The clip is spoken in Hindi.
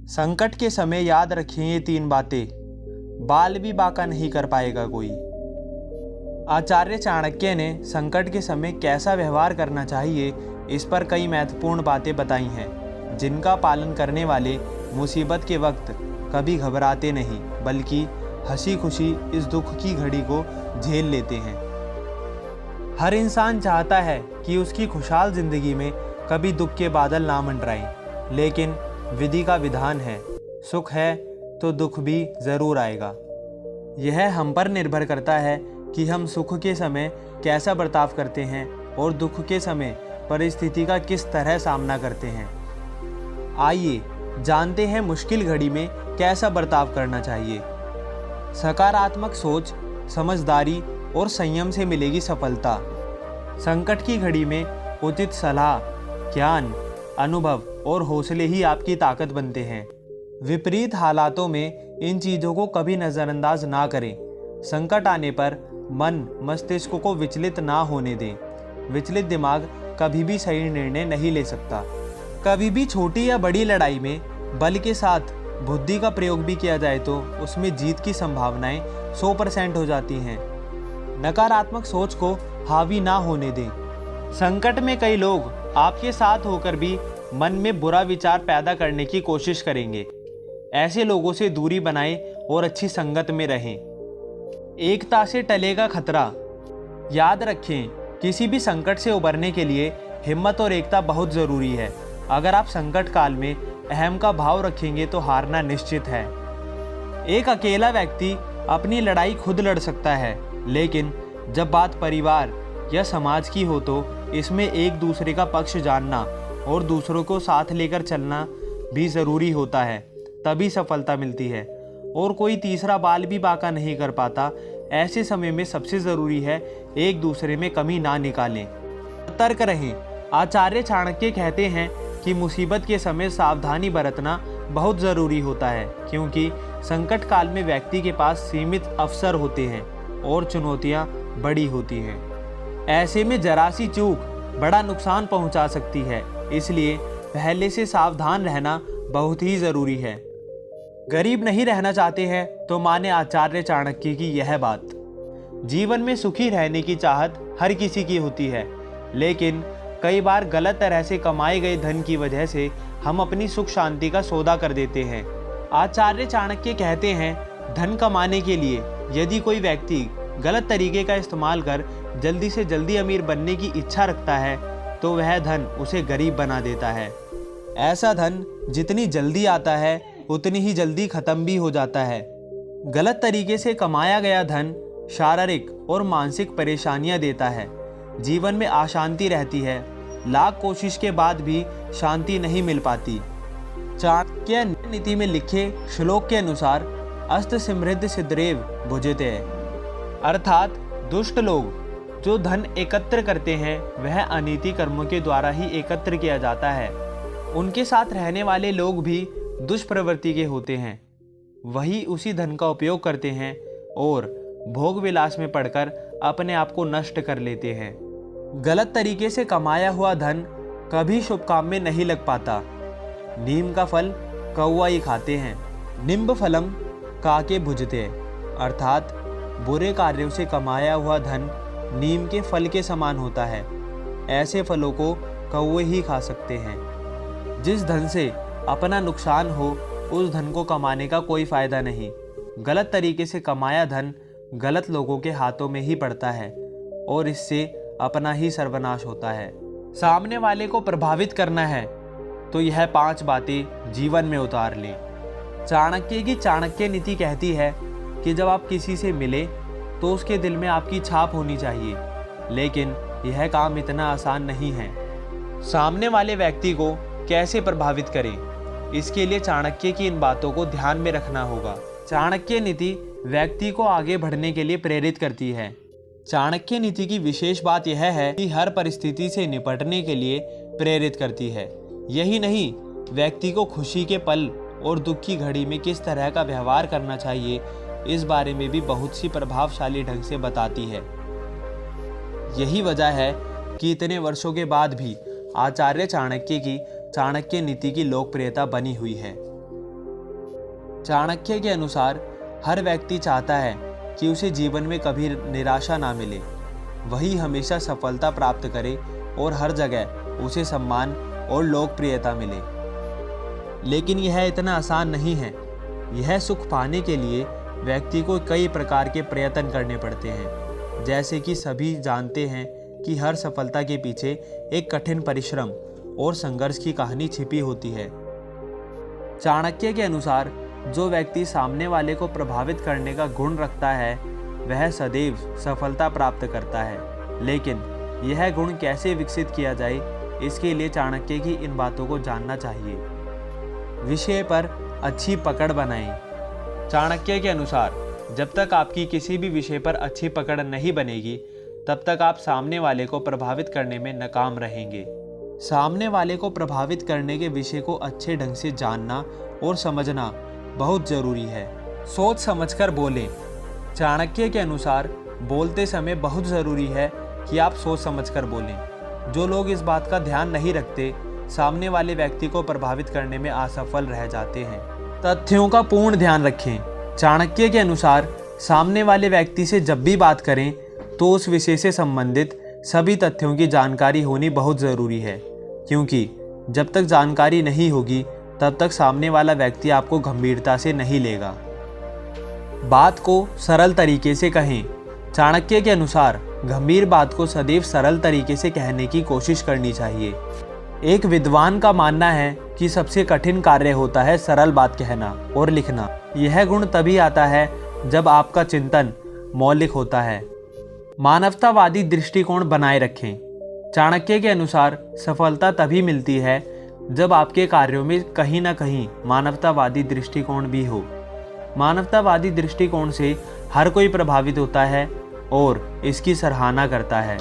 संकट के समय याद रखें ये 3 बातें, बाल भी बांका नहीं कर पाएगा कोई। आचार्य चाणक्य ने संकट के समय कैसा व्यवहार करना चाहिए, इस पर कई महत्वपूर्ण बातें बताई हैं, जिनका पालन करने वाले मुसीबत के वक्त कभी घबराते नहीं, बल्कि हंसी खुशी इस दुख की घड़ी को झेल लेते हैं। हर इंसान चाहता है कि उसकी खुशहाल जिंदगी में कभी दुख के बादल ना मंडराएं, लेकिन विधि का विधान है, सुख है तो दुख भी ज़रूर आएगा। यह हम पर निर्भर करता है कि हम सुख के समय कैसा बर्ताव करते हैं और दुख के समय परिस्थिति का किस तरह सामना करते हैं। आइए जानते हैं मुश्किल घड़ी में कैसा बर्ताव करना चाहिए। सकारात्मक सोच, समझदारी और संयम से मिलेगी सफलता। संकट की घड़ी में उचित सलाह, ज्ञान, अनुभव और हौसले ही आपकी ताकत बनते हैं। विपरीत हालातों में इन चीज़ों को कभी नज़रअंदाज ना करें। संकट आने पर मन मस्तिष्क को विचलित ना होने दें। विचलित दिमाग कभी भी सही निर्णय नहीं ले सकता। कभी भी छोटी या बड़ी लड़ाई में बल के साथ बुद्धि का प्रयोग भी किया जाए तो उसमें जीत की संभावनाएं 100% हो जाती हैं। नकारात्मक सोच को हावी ना होने दें। संकट में कई लोग आपके साथ होकर भी मन में बुरा विचार पैदा करने की कोशिश करेंगे। ऐसे लोगों से दूरी बनाएं और अच्छी संगत में रहें। एकता से टलेगा खतरा। याद रखें, किसी भी संकट से उबरने के लिए हिम्मत और एकता बहुत ज़रूरी है। अगर आप संकट काल में अहम का भाव रखेंगे तो हारना निश्चित है। एक अकेला व्यक्ति अपनी लड़ाई खुद लड़ सकता है, लेकिन जब बात परिवार या समाज की हो तो इसमें एक दूसरे का पक्ष जानना और दूसरों को साथ लेकर चलना भी ज़रूरी होता है, तभी सफलता मिलती है। और कोई तीसरा बाल भी बांका नहीं कर पाता। ऐसे समय में सबसे ज़रूरी है एक दूसरे में कमी ना निकालें, सतर्क रहें। आचार्य चाणक्य कहते हैं कि मुसीबत के समय सावधानी बरतना बहुत ज़रूरी होता है, क्योंकि संकट काल में व्यक्ति के पास सीमित अवसर होते हैं और चुनौतियां बड़ी होती हैं। ऐसे में जरा सी चूक बड़ा नुकसान पहुंचा सकती है, इसलिए पहले से सावधान रहना बहुत ही ज़रूरी है। गरीब नहीं रहना चाहते हैं तो माने आचार्य चाणक्य की यह बात। जीवन में सुखी रहने की चाहत हर किसी की होती है, लेकिन कई बार गलत तरह से कमाए गए धन की वजह से हम अपनी सुख शांति का सौदा कर देते हैं। आचार्य चाणक्य कहते हैं, धन कमाने के लिए यदि कोई व्यक्ति गलत तरीके का इस्तेमाल कर जल्दी से जल्दी अमीर बनने की इच्छा रखता है तो वह धन उसे गरीब बना देता है। ऐसा धन जितनी जल्दी आता है उतनी ही जल्दी खत्म भी हो जाता है। गलत तरीके से कमाया गया धन शारीरिक और मानसिक परेशानियां देता है। जीवन में अशांति रहती है, लाख कोशिश के बाद भी शांति नहीं मिल पाती। चाणक्य नीति में लिखे श्लोक के अनुसार अस्त समृद्ध सिद्धरेव भुजते, अर्थात दुष्ट लोग जो धन एकत्र करते हैं वह अनीति कर्मों के द्वारा ही एकत्र किया जाता है। उनके साथ रहने वाले लोग भी दुष्प्रवृत्ति के होते हैं। वही उसी धन का उपयोग करते हैं और भोग विलास में पड़कर अपने आप को नष्ट कर लेते हैं। गलत तरीके से कमाया हुआ धन कभी शुभ काम में नहीं लग पाता। नीम का फल कौवा ही खाते हैं, निम्ब फलम काके भुजते, अर्थात बुरे कार्यों से कमाया हुआ धन नीम के फल के समान होता है। ऐसे फलों को कौवे ही खा सकते हैं। जिस धन से अपना नुकसान हो उस धन को कमाने का कोई फायदा नहीं। गलत तरीके से कमाया धन गलत लोगों के हाथों में ही पड़ता है और इससे अपना ही सर्वनाश होता है। सामने वाले को प्रभावित करना है तो यह 5 बातें जीवन में उतार लें। चाणक्य की चाणक्य नीति कहती है कि जब आप किसी से मिले तो उसके दिल में आपकी छाप होनी चाहिए, लेकिन यह काम इतना आसान नहीं है। सामने वाले व्यक्ति को कैसे प्रभावित करें, इसके लिए चाणक्य की इन बातों को ध्यान में रखना होगा। चाणक्य नीति व्यक्ति को आगे बढ़ने के लिए प्रेरित करती है। चाणक्य नीति की विशेष बात यह है कि हर परिस्थिति से निपटने के लिए प्रेरित करती है। यही नहीं, व्यक्ति को खुशी के पल और दुख की घड़ी में किस तरह का व्यवहार करना चाहिए, इस बारे में भी बहुत सी प्रभावशाली ढंग से बताती है। यही वजह है कि इतने वर्षों के बाद भी आचार्य चाणक्य की चाणक्य नीति की लोकप्रियता बनी हुई है। चाणक्य के अनुसार हर व्यक्ति चाहता है कि उसे जीवन में कभी निराशा ना मिले, वही हमेशा सफलता प्राप्त करे और हर जगह उसे सम्मान और लोकप्रियता मिले। लेकिन यह इतना आसान नहीं है। यह सुख पाने के लिए व्यक्ति को कई प्रकार के प्रयत्न करने पड़ते हैं। जैसे कि सभी जानते हैं कि हर सफलता के पीछे एक कठिन परिश्रम और संघर्ष की कहानी छिपी होती है। चाणक्य के अनुसार जो व्यक्ति सामने वाले को प्रभावित करने का गुण रखता है वह सदैव सफलता प्राप्त करता है। लेकिन यह गुण कैसे विकसित किया जाए, इसके लिए चाणक्य की इन बातों को जानना चाहिए। विषय पर अच्छी पकड़ बनाएं। चाणक्य के अनुसार जब तक आपकी किसी भी विषय पर अच्छी पकड़ नहीं बनेगी तब तक आप सामने वाले को प्रभावित करने में नाकाम रहेंगे। सामने वाले को प्रभावित करने के विषय को अच्छे ढंग से जानना और समझना बहुत ज़रूरी है। सोच समझकर बोलें। चाणक्य के अनुसार बोलते समय बहुत ज़रूरी है कि आप सोच समझकर बोलें। जो लोग इस बात का ध्यान नहीं रखते सामने वाले व्यक्ति को प्रभावित करने में असफल रह जाते हैं। तथ्यों का पूर्ण ध्यान रखें। चाणक्य के अनुसार सामने वाले व्यक्ति से जब भी बात करें तो उस विषय से संबंधित सभी तथ्यों की जानकारी होनी बहुत ज़रूरी है, क्योंकि जब तक जानकारी नहीं होगी तब तक सामने वाला व्यक्ति आपको गंभीरता से नहीं लेगा। बात को सरल तरीके से कहें। चाणक्य के अनुसार गंभीर बात को सदैव सरल तरीके से कहने की कोशिश करनी चाहिए। एक विद्वान का मानना है कि सबसे कठिन कार्य होता है सरल बात कहना और लिखना। यह गुण तभी आता है जब आपका चिंतन मौलिक होता है। मानवतावादी दृष्टिकोण बनाए रखें। चाणक्य के अनुसार सफलता तभी मिलती है जब आपके कार्यों में कहीं ना कहीं मानवतावादी दृष्टिकोण भी हो। मानवतावादी दृष्टिकोण से हर कोई प्रभावित होता है और इसकी सराहना करता है।